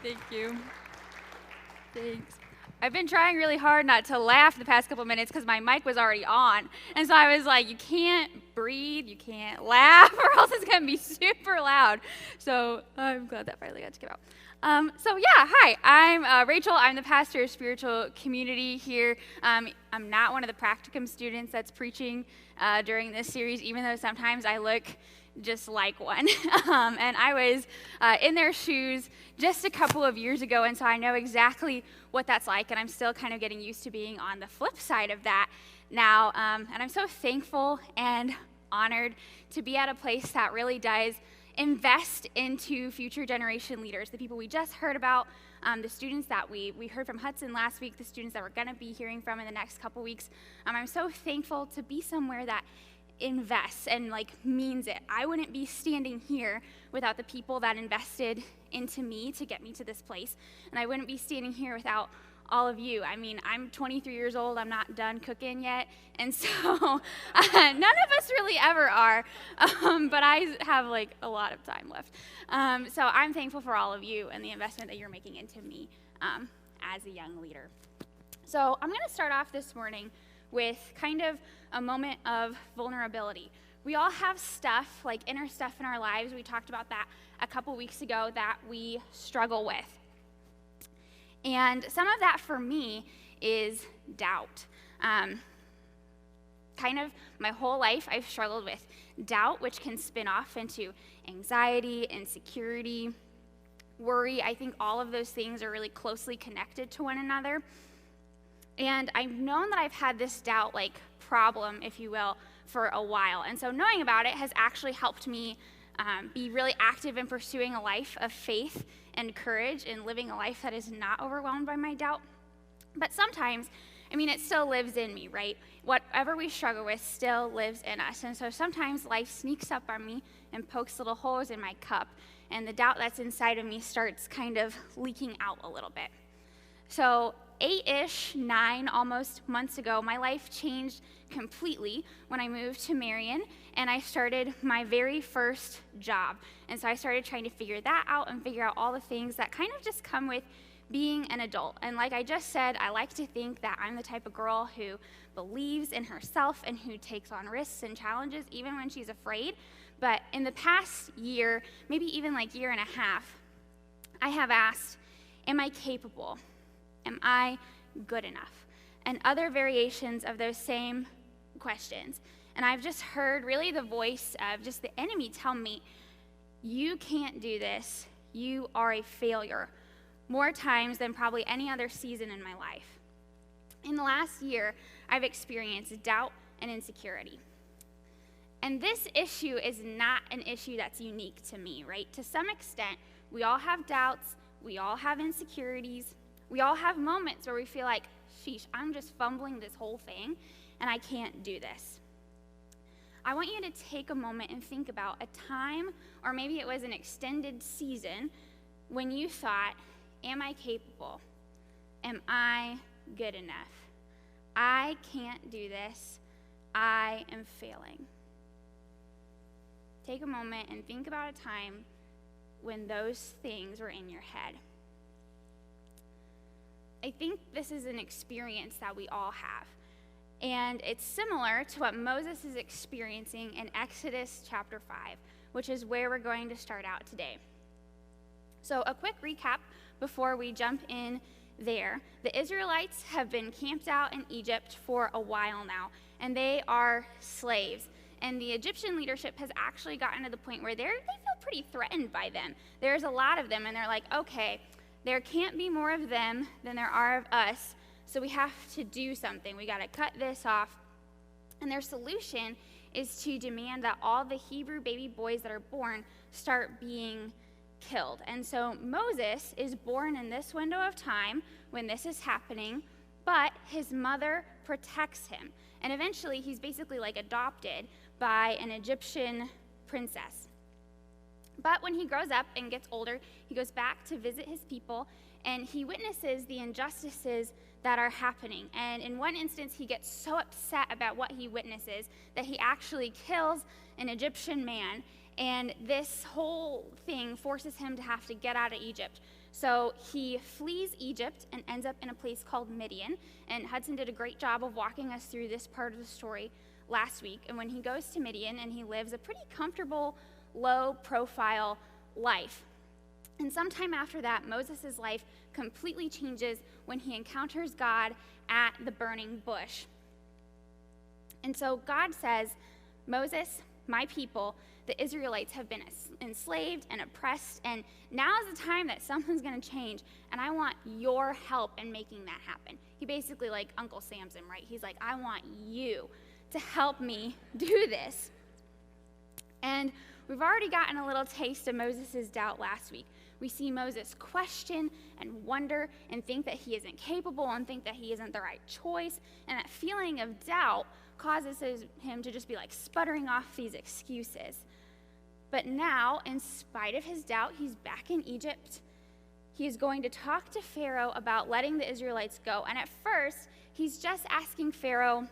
Thank you. Thanks. I've been trying really hard not to laugh the past couple minutes because my mic was already on. And so I was like, you can't breathe, you can't laugh, or else it's going to be super loud. So I'm glad that finally got to get out. Hi, I'm Rachel. I'm the pastor of spiritual community here. I'm not one of the practicum students that's preaching during this series, even though sometimes I look just like one. And I was in their shoes just a couple of years ago, and so I know exactly what that's like, and I'm still kind of getting used to being on the flip side of that now. And I'm so thankful and honored to be at a place that really does invest into future generation leaders, the people we just heard about, the students that we heard from Hudson last week, the students that we're going to be hearing from in the next couple weeks. I'm so thankful to be somewhere that invests and means it. I wouldn't be standing here without the people that invested into me to get me to this place, and I wouldn't be standing here without all of you. I mean, I'm 23 years old, I'm not done cooking yet, and so none of us really ever are, but I have a lot of time left. So I'm thankful for all of you and the investment that you're making into me as a young leader. So I'm going to start off this morning with kind of a moment of vulnerability. We all have stuff, inner stuff in our lives. We talked about that a couple weeks ago that we struggle with. And some of that for me is doubt. Kind of my whole life I've struggled with doubt, which can spin off into anxiety, insecurity, worry. I think all of those things are really closely connected to one another. And I've known that I've had this doubt problem, if you will, for a while. And so knowing about it has actually helped me be really active in pursuing a life of faith and courage and living a life that is not overwhelmed by my doubt. But sometimes, it still lives in me, right? Whatever we struggle with still lives in us. And so sometimes life sneaks up on me and pokes little holes in my cup, and the doubt that's inside of me starts kind of leaking out a little bit. So 9 almost months ago, my life changed completely when I moved to Marion and I started my very first job. And so I started trying to figure that out and figure out all the things that kind of just come with being an adult. And like I just said, I like to think that I'm the type of girl who believes in herself and who takes on risks and challenges even when she's afraid. But in the past year, maybe even year and a half, I have asked, am I capable? Am I good enough? And other variations of those same questions. And I've just heard really the voice of just the enemy tell me, you can't do this. You are a failure, more times than probably any other season in my life. In the last year, I've experienced doubt and insecurity. And this issue is not an issue that's unique to me, right? To some extent, we all have doubts, we all have insecurities, we all have moments where we feel like, sheesh, I'm just fumbling this whole thing, and I can't do this. I want you to take a moment and think about a time, or maybe it was an extended season, when you thought, am I capable? Am I good enough? I can't do this. I am failing. Take a moment and think about a time when those things were in your head. I think this is an experience that we all have. And it's similar to what Moses is experiencing in Exodus chapter 5, which is where we're going to start out today. So a quick recap before we jump in there. The Israelites have been camped out in Egypt for a while now, and they are slaves. And the Egyptian leadership has actually gotten to the point where they feel pretty threatened by them. There's a lot of them, and they're like, okay, there can't be more of them than there are of us, so we have to do something. We got to cut this off. And their solution is to demand that all the Hebrew baby boys that are born start being killed. And so Moses is born in this window of time when this is happening, but his mother protects him. And eventually he's basically adopted by an Egyptian princess. But when he grows up and gets older, he goes back to visit his people, and he witnesses the injustices that are happening. And in one instance, he gets so upset about what he witnesses that he actually kills an Egyptian man And this whole thing forces him to have to get out of Egypt. So he flees Egypt and ends up in a place called Midian. And Hudson did a great job of walking us through this part of the story last week. And when he goes to Midian and he lives a pretty comfortable, low-profile life. And sometime after that, Moses' life completely changes when he encounters God at the burning bush. And so God says, Moses, my people, the Israelites have been enslaved and oppressed, and now is the time that something's going to change, and I want your help in making that happen. He basically like Uncle Sam's him, right? He's like, I want you to help me do this. And we've already gotten a little taste of Moses' doubt last week. We see Moses question and wonder and think that he isn't capable and think that he isn't the right choice, and that feeling of doubt causes him to just be like sputtering off these excuses. But now, in spite of his doubt, he's back in Egypt. He is going to talk to Pharaoh about letting the Israelites go. And at first, he's just asking Pharaoh,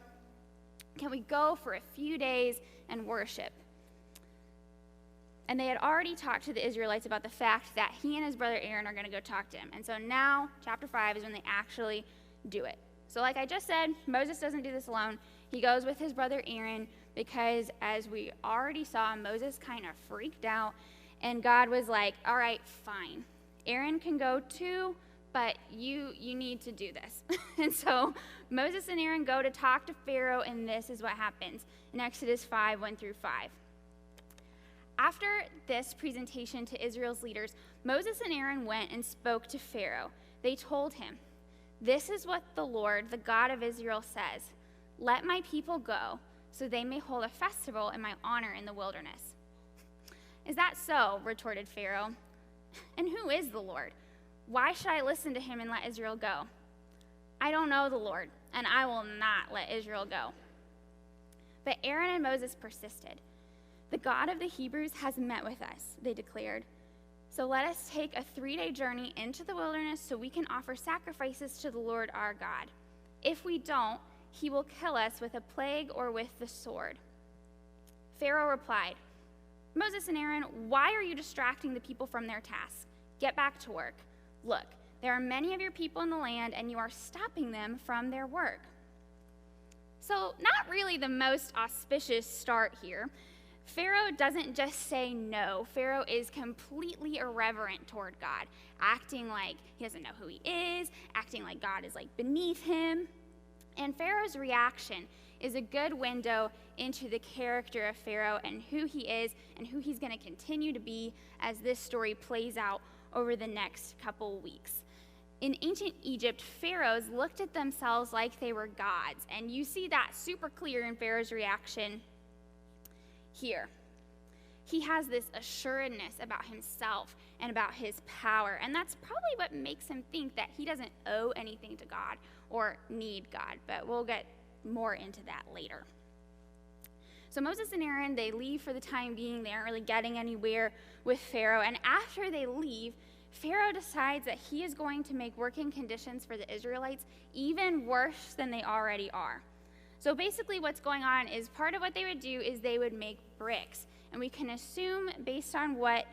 can we go for a few days and worship? And they had already talked to the Israelites about the fact that he and his brother Aaron are going to go talk to him. And so now, chapter 5 is when they actually do it. So like I just said, Moses doesn't do this alone. He goes with his brother Aaron because, as we already saw, Moses kind of freaked out. And God was like, all right, fine. Aaron can go too, but you need to do this. And so Moses and Aaron go to talk to Pharaoh, and this is what happens in Exodus 5, 1 through 5. After this presentation to Israel's leaders, Moses and Aaron went and spoke to Pharaoh. They told him, this is what the Lord, the God of Israel, says. Let my people go, so they may hold a festival in my honor in the wilderness. Is that so? Retorted Pharaoh. And who is the Lord? Why should I listen to him and let Israel go? I don't know the Lord, and I will not let Israel go. But Aaron and Moses persisted. The God of the Hebrews has met with us, they declared. So let us take a 3-day journey into the wilderness so we can offer sacrifices to the Lord our God. If we don't, he will kill us with a plague or with the sword. Pharaoh replied, Moses and Aaron, why are you distracting the people from their task? Get back to work. Look, there are many of your people in the land, and you are stopping them from their work. So, not really the most auspicious start here. Pharaoh doesn't just say no. Pharaoh is completely irreverent toward God, acting like he doesn't know who he is, acting like God is like beneath him. And Pharaoh's reaction is a good window into the character of Pharaoh and who he is and who he's going to continue to be as this story plays out over the next couple weeks. In ancient Egypt, pharaohs looked at themselves like they were gods, and you see that super clear in Pharaoh's reaction here. He has this assuredness about himself and about his power, and that's probably what makes him think that he doesn't owe anything to God or need God, but we'll get more into that later. So Moses and Aaron, they leave for the time being. They aren't really getting anywhere with Pharaoh, and after they leave, Pharaoh decides that he is going to make working conditions for the Israelites even worse than they already are. So basically what's going on is part of what they would do is they would make bricks. And we can assume based on what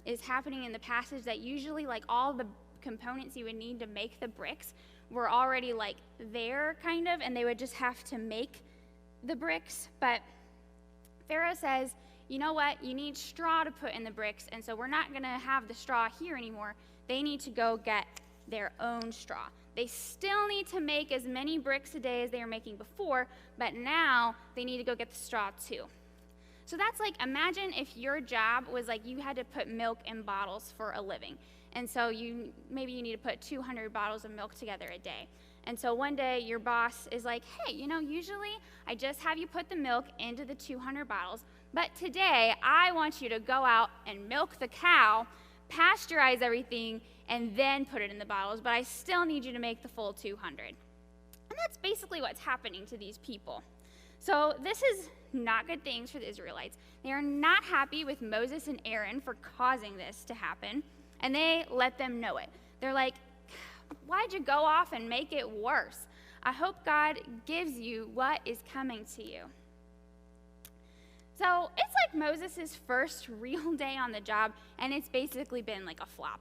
is happening in the passage that usually like all the components you would need to make the bricks were already like there kind of, and they would just have to make the bricks. But Pharaoh says, you know what, you need straw to put in the bricks, and so we're not going to have the straw here anymore. They need to go get their own straw. They still need to make as many bricks a day as they were making before, but now they need to go get the straw too. So that's like, imagine if your job was like you had to put milk in bottles for a living. And so maybe you need to put 200 bottles of milk together a day. And so one day your boss is like, hey, usually I just have you put the milk into the 200 bottles, but today I want you to go out and milk the cow, pasteurize everything, and then put it in the bottles, but I still need you to make the full 200. And that's basically what's happening to these people. So this is not good things for the Israelites. They are not happy with Moses and Aaron for causing this to happen, and they let them know it. They're like, why'd you go off and make it worse? I hope God gives you what is coming to you. So it's like Moses' first real day on the job, and it's basically been like a flop.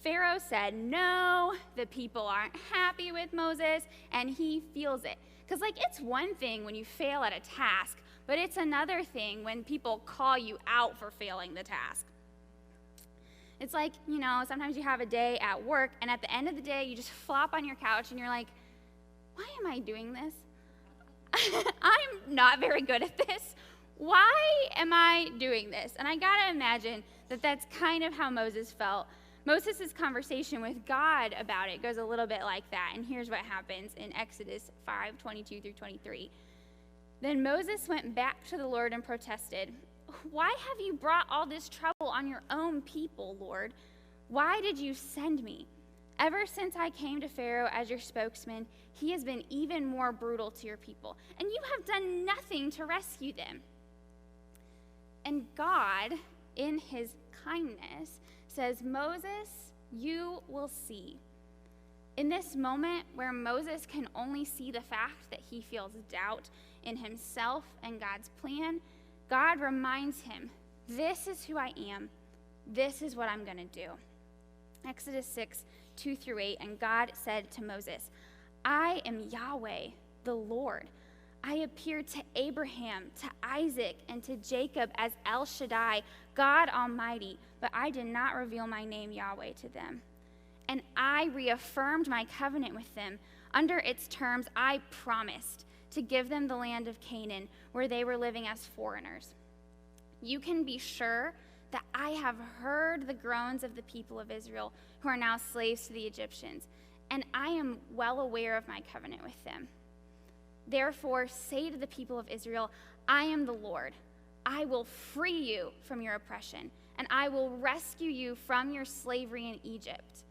Pharaoh said no, the people aren't happy with Moses, and he feels it. Because like it's one thing when you fail at a task, but it's another thing when people call you out for failing the task. It's like, sometimes you have a day at work, and at the end of the day, you just flop on your couch, and you're like, why am I doing this? I'm not very good at this. Why am I doing this? And I gotta imagine that that's kind of how Moses felt. Moses' conversation with God about it goes a little bit like that. And here's what happens in Exodus 5:22 through 23. Then Moses went back to the Lord and protested, "Why have you brought all this trouble on your own people, Lord? Why did you send me? Ever since I came to Pharaoh as your spokesman, he has been even more brutal to your people, and you have done nothing to rescue them." And God, in his kindness, says, "Moses, you will see." In this moment where Moses can only see the fact that he feels doubt in himself and God's plan, God reminds him, this is who I am. This is what I'm going to do. Exodus 6:2 through 8, and God said to Moses, "I am Yahweh, the Lord. I appeared to Abraham, to Isaac, and to Jacob as El Shaddai, God Almighty, but I did not reveal my name Yahweh to them. And I reaffirmed my covenant with them. Under its terms, I promised to give them the land of Canaan, where they were living as foreigners. You can be sure that I have heard the groans of the people of Israel, who are now slaves to the Egyptians, and I am well aware of my covenant with them. Therefore, say to the people of Israel, I am the Lord. I will free you from your oppression, and I will rescue you from your slavery in Egypt.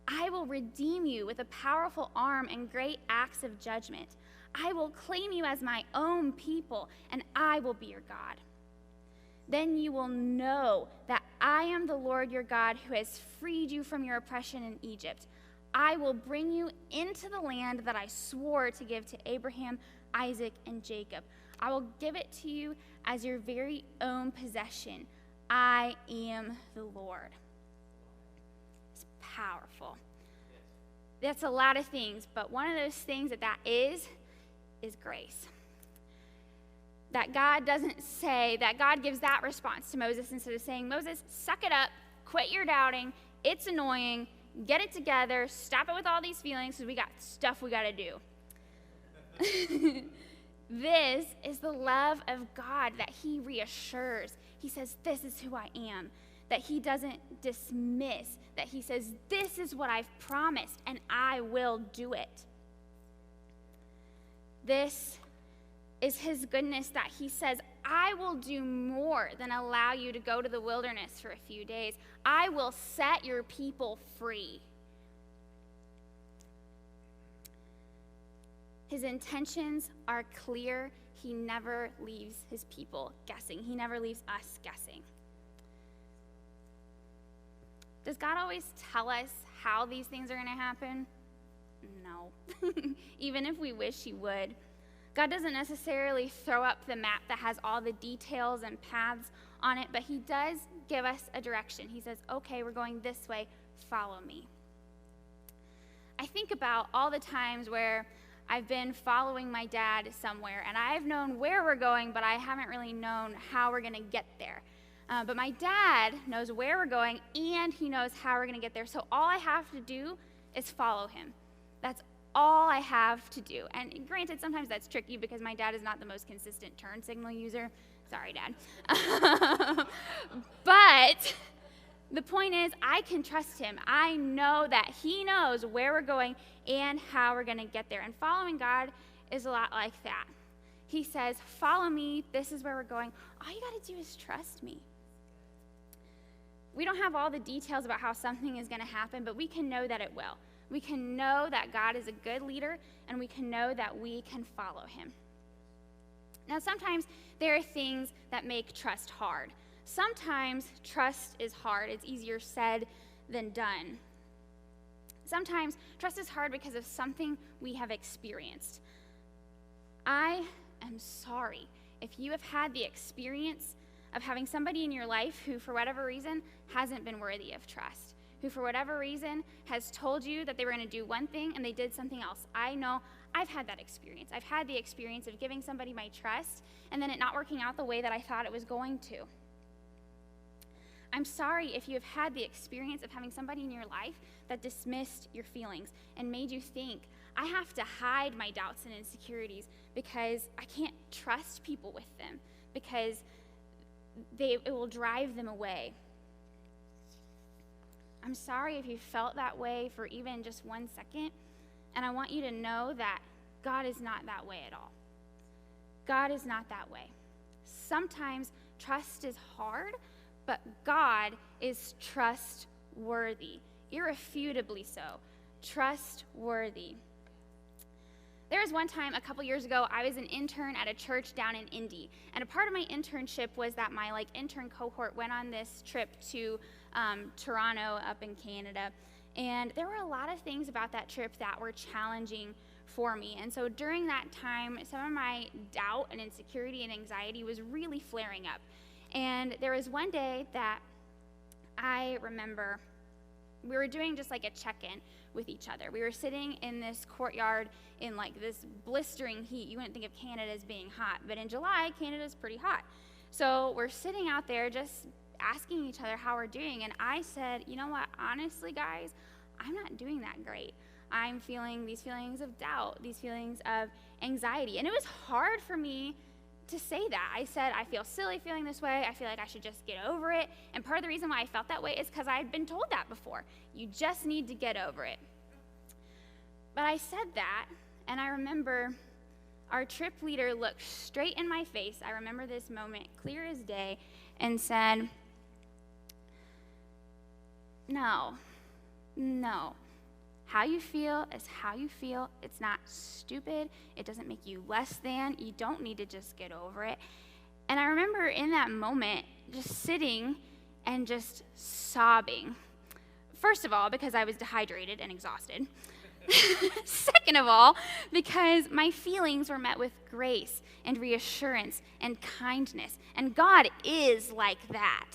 I will redeem you with a powerful arm and great acts of judgment. I will claim you as my own people, and I will be your God. Then you will know that I am the Lord your God, who has freed you from your oppression in Egypt. I will bring you into the land that I swore to give to Abraham, Isaac, and Jacob. I will give it to you as your very own possession. I am the Lord." It's powerful. That's a lot of things, but one of those things that is grace. That God doesn't say, that God gives that response to Moses instead of saying, "Moses, suck it up, quit your doubting, it's annoying, get it together, stop it with all these feelings because we got stuff we got to do." This is the love of God that he reassures. He says, this is who I am. That he doesn't dismiss. That he says, this is what I've promised, and I will do it. This is his goodness, that he says, I will do more than allow you to go to the wilderness for a few days. I will set your people free. His intentions are clear. He never leaves his people guessing. He never leaves us guessing. Does God always tell us how these things are going to happen? No. Even if we wish he would. God doesn't necessarily throw up the map that has all the details and paths on it, but he does give us a direction. He says, okay, we're going this way, follow me. I think about all the times where I've been following my dad somewhere, and I've known where we're going, but I haven't really known how we're going to get there. But my dad knows where we're going, and he knows how we're going to get there. So all I have to do is follow him. That's all I have to do. And granted, sometimes that's tricky because my dad is not the most consistent turn signal user. Sorry, Dad. But the point is, I can trust him. I know that he knows where we're going and how we're going to get there. And following God is a lot like that. He says, follow me. This is where we're going. All you got to do is trust me. We don't have all the details about how something is going to happen, but we can know that it will. We can know that God is a good leader, and we can know that we can follow him. Now, sometimes there are things that make trust hard. Sometimes trust is hard. It's easier said than done. Sometimes trust is hard because of something we have experienced. I am sorry if you have had the experience of having somebody in your life who, for whatever reason, hasn't been worthy of trust, who, for whatever reason, has told you that they were going to do one thing and they did something else. I know I've had that experience. I've had the experience of giving somebody my trust and then it not working out the way that I thought it was going to. I'm sorry if you have had the experience of having somebody in your life that dismissed your feelings and made you think, I have to hide my doubts and insecurities because I can't trust people with them, because it will drive them away. I'm sorry if you felt that way for even just 1 second, and I want you to know that God is not that way at all. God is not that way. Sometimes trust is hard, but God is trustworthy, irrefutably so, trustworthy. There was one time a couple years ago, I was an intern at a church down in Indy, and a part of my internship was that my intern cohort went on this trip to Toronto up in Canada, and there were a lot of things about that trip that were challenging for me. And so during that time, some of my doubt and insecurity and anxiety was really flaring up. And there was one day that I remember we were doing just a check-in with each other. We were sitting in this courtyard in this blistering heat. You wouldn't think of Canada as being hot, but in July, Canada's pretty hot. So we're sitting out there just asking each other how we're doing. And I said, you know what, honestly, guys, I'm not doing that great. I'm feeling these feelings of doubt, these feelings of anxiety. And it was hard for me to say that. I said, I feel silly feeling this way. I feel like I should just get over it. And part of the reason why I felt that way is because I had been told that before. You just need to get over it. But I said that, and I remember our trip leader looked straight in my face. I remember this moment clear as day, and said, no. How you feel is how you feel. It's not stupid. It doesn't make you less than. You don't need to just get over it. And I remember in that moment just sitting and just sobbing. First of all, because I was dehydrated and exhausted. Second of all, because my feelings were met with grace and reassurance and kindness. And God is like that.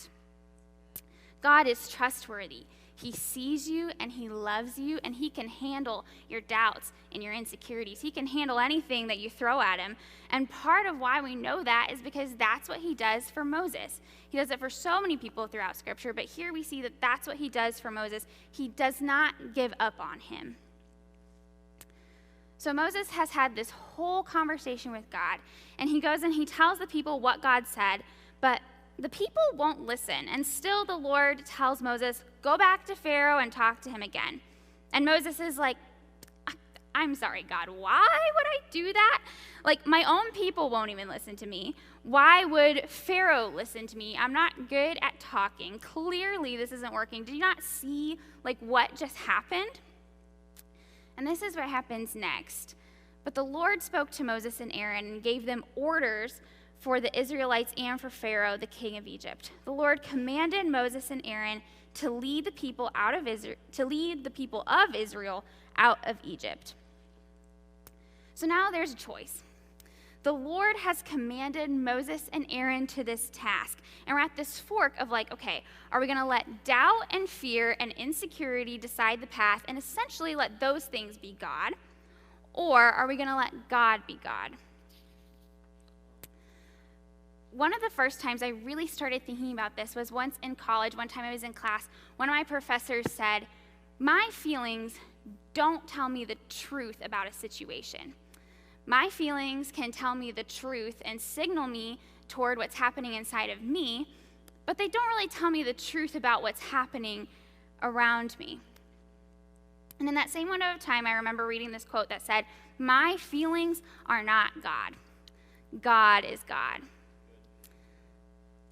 God is trustworthy. He sees you and he loves you, and he can handle your doubts and your insecurities. He can handle anything that you throw at him. And part of why we know that is because that's what he does for Moses. He does it for so many people throughout Scripture, but here we see that that's what he does for Moses. He does not give up on him. So Moses has had this whole conversation with God, and he goes and he tells the people what God said, but the people won't listen. And still the Lord tells Moses, go back to Pharaoh and talk to him again. And Moses is like, I'm sorry, God, why would I do that? My own people won't even listen to me. Why would Pharaoh listen to me? I'm not good at talking. Clearly this isn't working. Do you not see what just happened? And this is what happens next. But the Lord spoke to Moses and Aaron and gave them orders for the Israelites and for Pharaoh, the king of Egypt. The Lord commanded Moses and Aaron to lead the people of Israel out of Egypt. So now there's a choice. The Lord has commanded Moses and Aaron to this task. And we're at this fork of okay, are we going to let doubt and fear and insecurity decide the path and essentially let those things be God? Or are we going to let God be God? One of the first times I really started thinking about this was once in college. One time I was in class, one of my professors said, my feelings don't tell me the truth about a situation. My feelings can tell me the truth and signal me toward what's happening inside of me, but they don't really tell me the truth about what's happening around me. And in that same window of time, I remember reading this quote that said, my feelings are not God. God is God.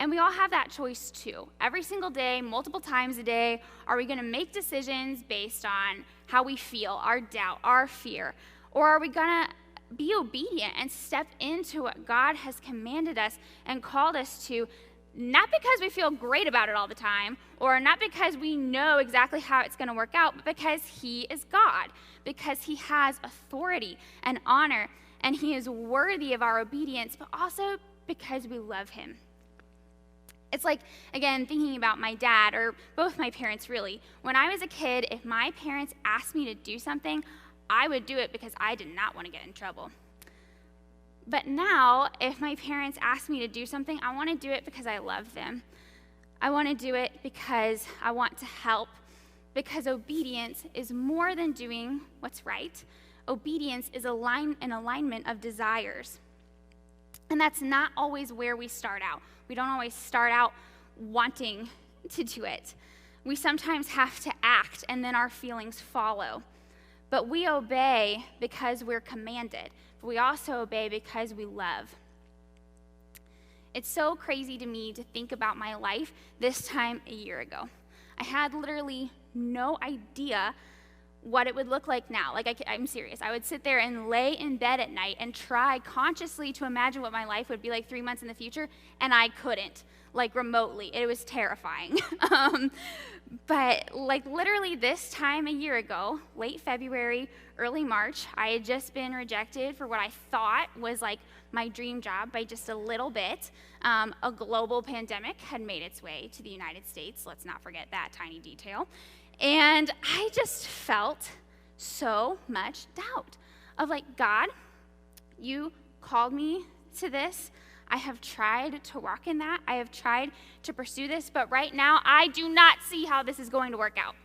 And we all have that choice too. Every single day, multiple times a day, are we going to make decisions based on how we feel, our doubt, our fear? Or are we going to be obedient and step into what God has commanded us and called us to, not because we feel great about it all the time, or not because we know exactly how it's going to work out, but because he is God, because he has authority and honor, and he is worthy of our obedience, but also because we love him. It's like, again, thinking about my dad, or both my parents really. When I was a kid, if my parents asked me to do something, I would do it because I did not want to get in trouble. But now, if my parents ask me to do something, I want to do it because I love them. I want to do it because I want to help, because obedience is more than doing what's right. Obedience is an alignment of desires. And that's not always where we start out. We don't always start out wanting to do it. We sometimes have to act, and then our feelings follow. But we obey because we're commanded. But we also obey because we love. It's so crazy to me to think about my life this time a year ago. I had literally no idea what it would look like now. I'm serious. I would sit there and lay in bed at night and try consciously to imagine what my life would be like 3 months in the future, and I couldn't, remotely. It was terrifying. But literally this time a year ago, late February, early March, I had just been rejected for what I thought was my dream job by just a little bit. A global pandemic had made its way to the United States. Let's not forget that tiny detail. And I just felt so much doubt of God, you called me to this. I have tried to walk in that. I have tried to pursue this, but right now I do not see how this is going to work out.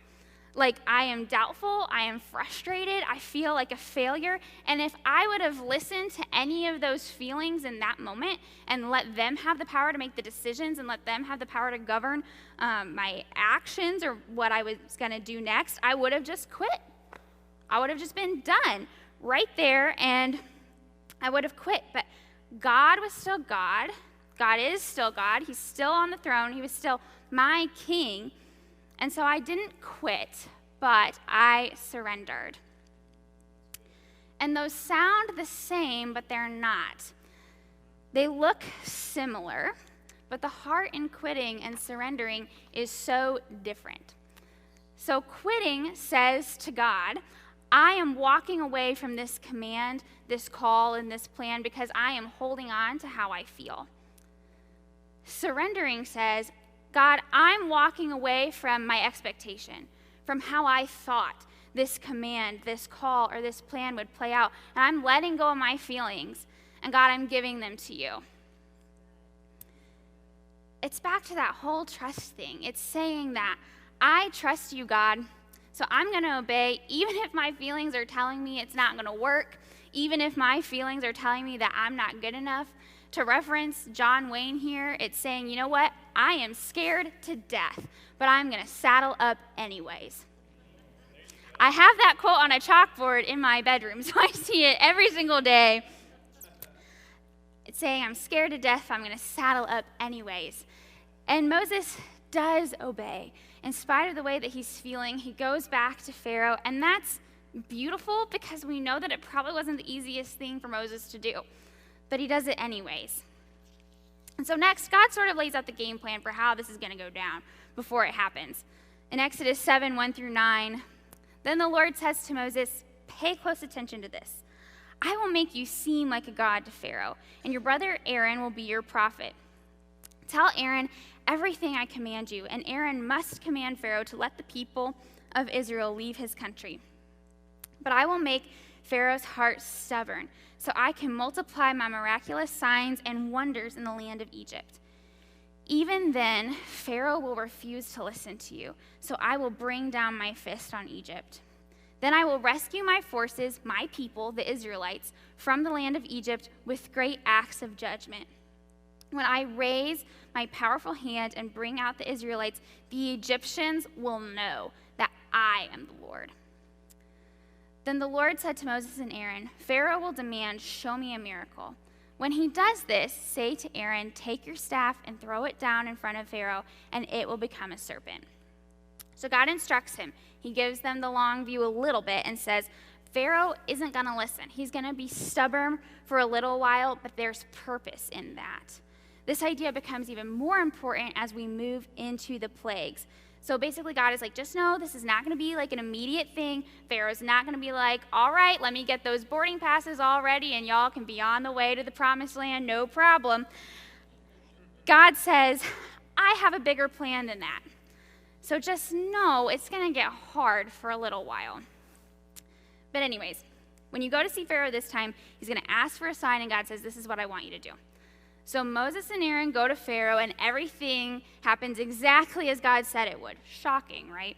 I am doubtful. I am frustrated. I feel like a failure. And if I would have listened to any of those feelings in that moment and let them have the power to make the decisions and let them have the power to govern my actions or what I was going to do next, I would have just quit. I would have just been done right there, and I would have quit. But God was still God. God is still God. He's still on the throne. He was still my king. And so I didn't quit, but I surrendered. And those sound the same, but they're not. They look similar, but the heart in quitting and surrendering is so different. So quitting says to God, I am walking away from this command, this call, and this plan because I am holding on to how I feel. Surrendering says, God, I'm walking away from my expectation, from how I thought this command, this call, or this plan would play out. And I'm letting go of my feelings. And God, I'm giving them to you. It's back to that whole trust thing. It's saying that I trust you, God, so I'm going to obey, even if my feelings are telling me it's not going to work, even if my feelings are telling me that I'm not good enough. To reference John Wayne here, it's saying, you know what? I am scared to death, but I'm going to saddle up anyways. I have that quote on a chalkboard in my bedroom, so I see it every single day. It's saying, I'm scared to death, I'm going to saddle up anyways. And Moses does obey. In spite of the way that he's feeling, he goes back to Pharaoh, and that's beautiful because we know that it probably wasn't the easiest thing for Moses to do. But he does it anyways. And so next, God sort of lays out the game plan for how this is going to go down before it happens. In Exodus 7, 1 through 9, then the Lord says to Moses, pay close attention to this. I will make you seem like a god to Pharaoh, and your brother Aaron will be your prophet. Tell Aaron everything I command you, and Aaron must command Pharaoh to let the people of Israel leave his country. But I will make Pharaoh's heart stubborn, so I can multiply my miraculous signs and wonders in the land of Egypt. Even then, Pharaoh will refuse to listen to you, so I will bring down my fist on Egypt. Then I will rescue my forces, my people, the Israelites, from the land of Egypt with great acts of judgment. When I raise my powerful hand and bring out the Israelites, the Egyptians will know that I am the Lord. Then the Lord said to Moses and Aaron, Pharaoh will demand, show me a miracle. When he does this, say to Aaron, take your staff and throw it down in front of Pharaoh, and it will become a serpent. So God instructs him. He gives them the long view a little bit and says, Pharaoh isn't going to listen. He's going to be stubborn for a little while, but there's purpose in that. This idea becomes even more important as we move into the plagues. So basically God is like, just know this is not going to be like an immediate thing. Pharaoh's not going to be like, all right, let me get those boarding passes all ready and y'all can be on the way to the promised land, no problem. God says, I have a bigger plan than that. So just know it's going to get hard for a little while. But anyways, when you go to see Pharaoh this time, he's going to ask for a sign, and God says, this is what I want you to do. So Moses and Aaron go to Pharaoh, and everything happens exactly as God said it would. Shocking, right?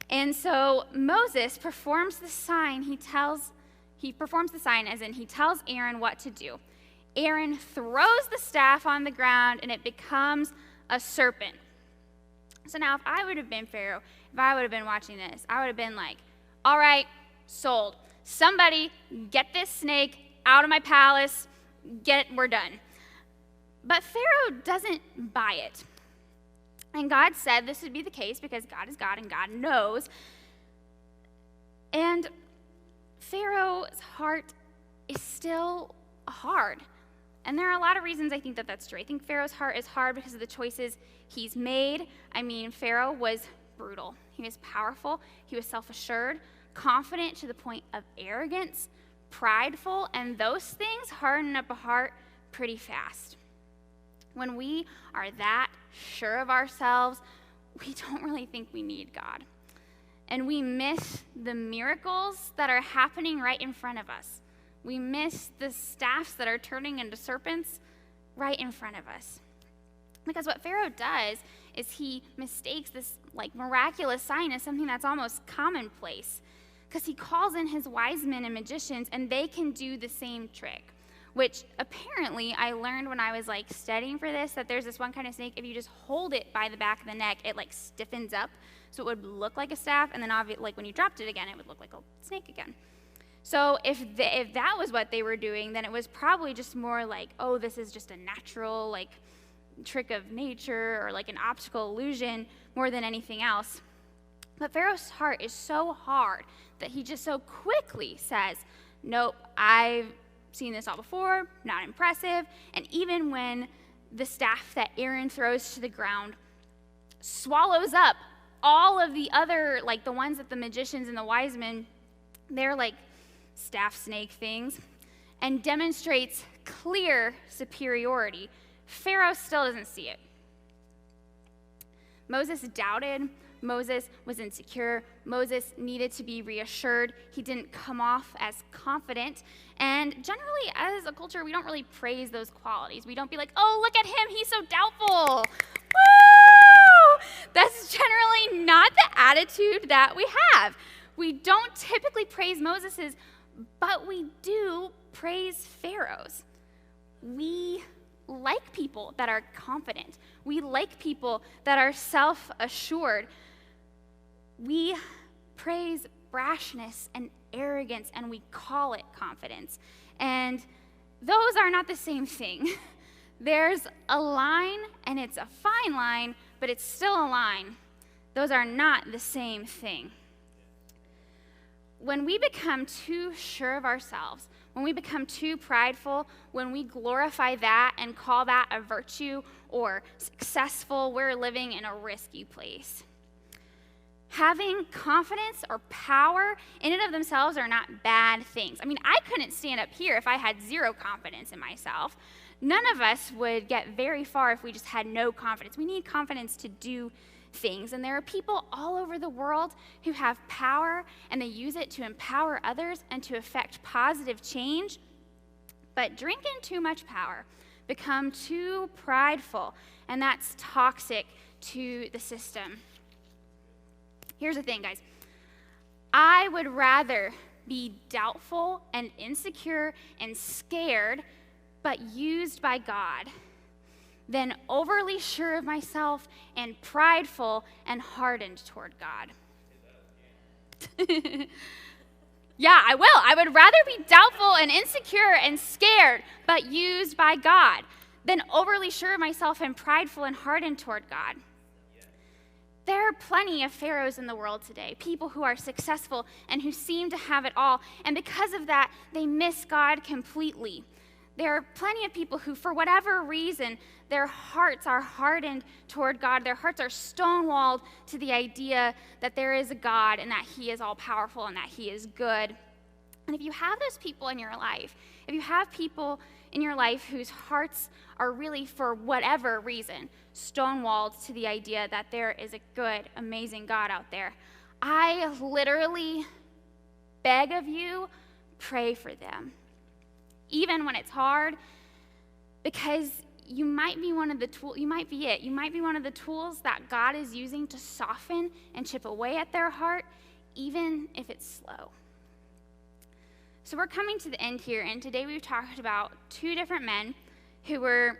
And so Moses performs the sign. He performs the sign as in he tells Aaron what to do. Aaron throws the staff on the ground, and it becomes a serpent. So now if I would have been Pharaoh, if I would have been watching this, I would have been like, all right, sold. Somebody get this snake out of my palace. We're done. But Pharaoh doesn't buy it. And God said this would be the case because God is God and God knows. And Pharaoh's heart is still hard. And there are a lot of reasons I think that that's true. I think Pharaoh's heart is hard because of the choices he's made. I mean, Pharaoh was brutal. He was powerful. He was self-assured, confident to the point of arrogance, prideful, and those things harden up a heart pretty fast. When we are that sure of ourselves, we don't really think we need God. And we miss the miracles that are happening right in front of us. We miss the staffs that are turning into serpents right in front of us. Because what Pharaoh does is he mistakes this like miraculous sign as something that's almost commonplace. Because he calls in his wise men and magicians, and they can do the same trick. Which apparently I learned when I was like studying for this, that there's this one kind of snake, if you just hold it by the back of the neck, it like stiffens up, so it would look like a staff, and then like when you dropped it again, it would look like a snake again. So if that was what they were doing, then it was probably just more like, oh, this is just a natural like trick of nature or like an optical illusion more than anything else. But Pharaoh's heart is so hard that he just so quickly says, nope, I've seen this all before, not impressive. And even when the staff that Aaron throws to the ground swallows up all of the other, like the ones that the magicians and the wise men, they're like staff snake things, and demonstrates clear superiority, Pharaoh still doesn't see it. Moses doubted. Moses was insecure. Moses needed to be reassured. He didn't come off as confident. And generally, as a culture, we don't really praise those qualities. We don't be like, oh, look at him, he's so doubtful. Woo! That's generally not the attitude that we have. We don't typically praise Moses's, but we do praise Pharaoh's. We like people that are confident. We like people that are self-assured. We praise brashness and arrogance, and we call it confidence. And those are not the same thing. There's a line, and it's a fine line, but it's still a line. Those are not the same thing. When we become too sure of ourselves, when we become too prideful, when we glorify that and call that a virtue or successful, we're living in a risky place. Having confidence or power in and of themselves are not bad things. I mean, I couldn't stand up here if I had zero confidence in myself. None of us would get very far if we just had no confidence. We need confidence to do things. And there are people all over the world who have power, and they use it to empower others and to affect positive change. But drinking too much power, become too prideful, and that's toxic to the system. Here's the thing, guys. I would rather be doubtful and insecure and scared, but used by God, than overly sure of myself and prideful and hardened toward God. Yeah, I will. I would rather be doubtful and insecure and scared, but used by God, than overly sure of myself and prideful and hardened toward God. There are plenty of pharaohs in the world today, people who are successful and who seem to have it all, and because of that, they miss God completely. There are plenty of people who, for whatever reason, their hearts are hardened toward God. Their hearts are stonewalled to the idea that there is a God and that he is all-powerful and that he is good. And if you have those people in your life, if you have people in your life whose hearts are really, for whatever reason, stonewalled to the idea that there is a good, amazing God out there, I literally beg of you, pray for them. Even when it's hard, because you might be one of the tools, you might be one of the tools that God is using to soften and chip away at their heart, even if it's slow. So we're coming to the end here, and today we've talked about two different men who were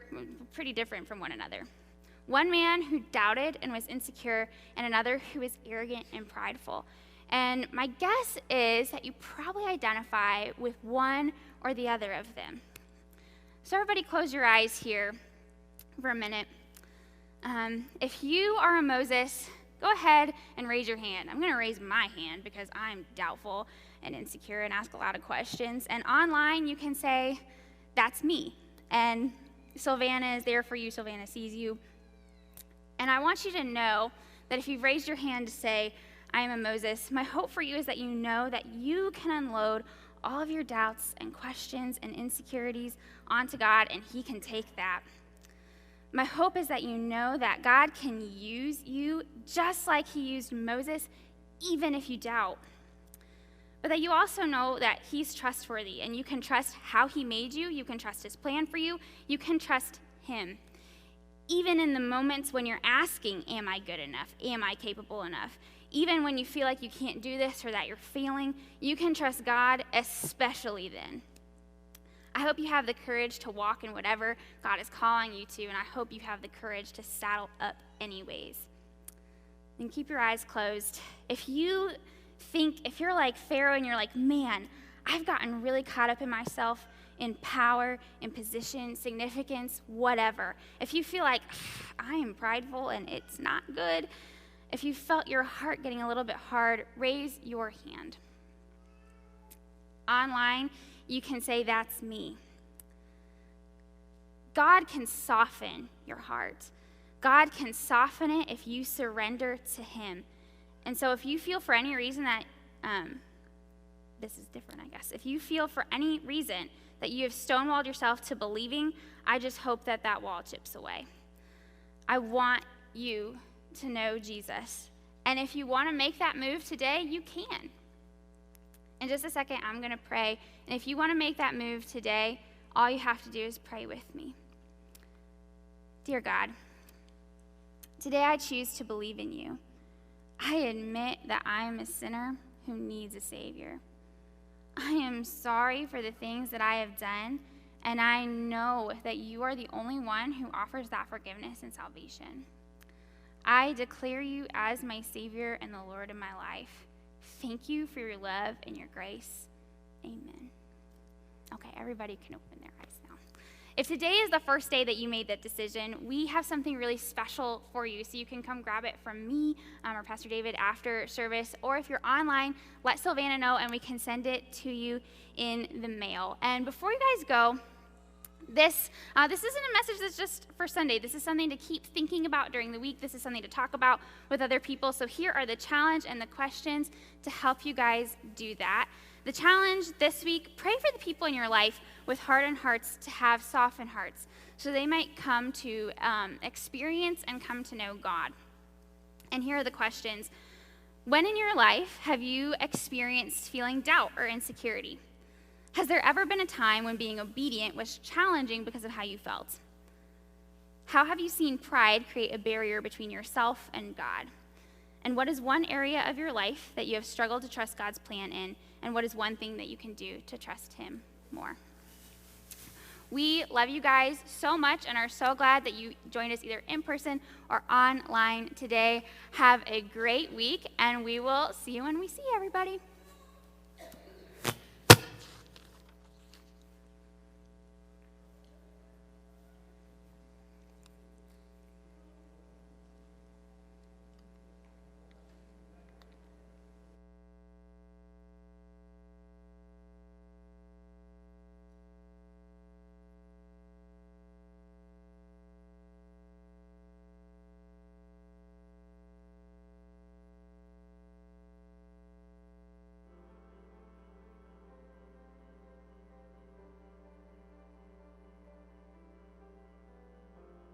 pretty different from one another. One man who doubted and was insecure, and another who was arrogant and prideful. And my guess is that you probably identify with one or the other of them. So everybody close your eyes here for a minute. If you are a Moses, go ahead and raise your hand. I'm going to raise my hand because I'm doubtful and insecure and ask a lot of questions. And online, you can say, that's me. And Sylvana is there for you. Sylvana sees you. And I want you to know that if you've raised your hand to say, I am a Moses, my hope for you is that you know that you can unload all of your doubts and questions and insecurities onto God, and he can take that. My hope is that you know that God can use you just like he used Moses, even if you doubt. But that you also know that he's trustworthy, and you can trust how he made you. You can trust his plan for you. You can trust him. Even in the moments when you're asking, am I good enough? Am I capable enough? Even when you feel like you can't do this or that you're failing, you can trust God, especially then. I hope you have the courage to walk in whatever God is calling you to, and I hope you have the courage to saddle up anyways. And keep your eyes closed. If you're like Pharaoh and you're like, man, I've gotten really caught up in myself, in power, in position, significance, whatever. If you feel like, I am prideful and it's not good, if you felt your heart getting a little bit hard, raise your hand. Online, you can say, that's me. God can soften your heart. God can soften it if you surrender to him. And so if you feel for any reason that, this is different, I guess. If you feel for any reason that you have stonewalled yourself to believing, I just hope that that wall chips away. I want you to know Jesus. And if you want to make that move today, you can. In just a second, I'm going to pray. And if you want to make that move today, all you have to do is pray with me. Dear God, today I choose to believe in you. I admit that I am a sinner who needs a Savior. I am sorry for the things that I have done, and I know that you are the only one who offers that forgiveness and salvation. I declare you as my Savior and the Lord of my life. Thank you for your love and your grace. Amen. Okay, everybody can open their eyes now. If today is the first day that you made that decision, we have something really special for you. So you can come grab it from me or Pastor David after service. Or if you're online, let Sylvana know and we can send it to you in the mail. And before you guys go, this isn't a message that's just for Sunday. This is something to keep thinking about during the week. This is something to talk about with other people. So here are the challenge and the questions to help you guys do that. The challenge this week, pray for the people in your life with hardened hearts to have softened hearts so they might come to experience and come to know God. And here are the questions. When in your life have you experienced feeling doubt or insecurity? Has there ever been a time when being obedient was challenging because of how you felt? How have you seen pride create a barrier between yourself and God? And what is one area of your life that you have struggled to trust God's plan in? And what is one thing that you can do to trust him more? We love you guys so much and are so glad that you joined us either in person or online today. Have a great week, and we will see you when we see everybody.